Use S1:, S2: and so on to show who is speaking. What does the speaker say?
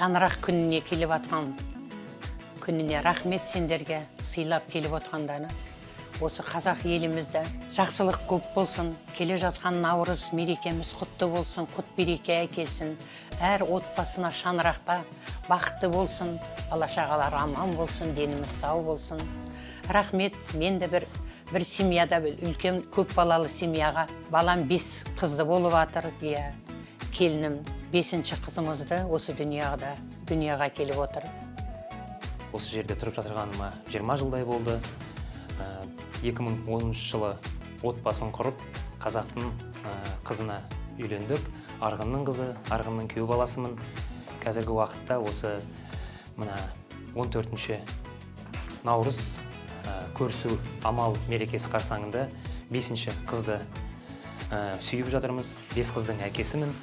S1: шаңырақ күніне келіп атқан күніне рахмет сендерге сыйлап келіп отқанданы. Осы қазақ елімізде жақсылық көп болсын, келе жатқан Наурыз мерекеміз құтты болсын, құт береке әкелсін. Әр отбасына шаңырақта бақытты болсын, бала-шағалар аман болсын, деніміз сау болсын. Рахмет, мен де бір семьяда үлкен көп балалы семьяға, балам 5 қызды болып атыр, келінім 5-ші қызымызды осы дүнияға келіп отыр.
S2: Осы жерде тұрып жатырғаныма 20 жылдай болды. 2010 жылы отбасын құрып, қазақтың қызына үйлендік. Арғынның қызы, Арғынның күйеу баласымын. Қазіргі уақытта осы 14-ші Наурыз көрісу амал мерекесі қарсаңында 5-ші қызды сүйіп жатырмыз. 5 қыздың әкесімін.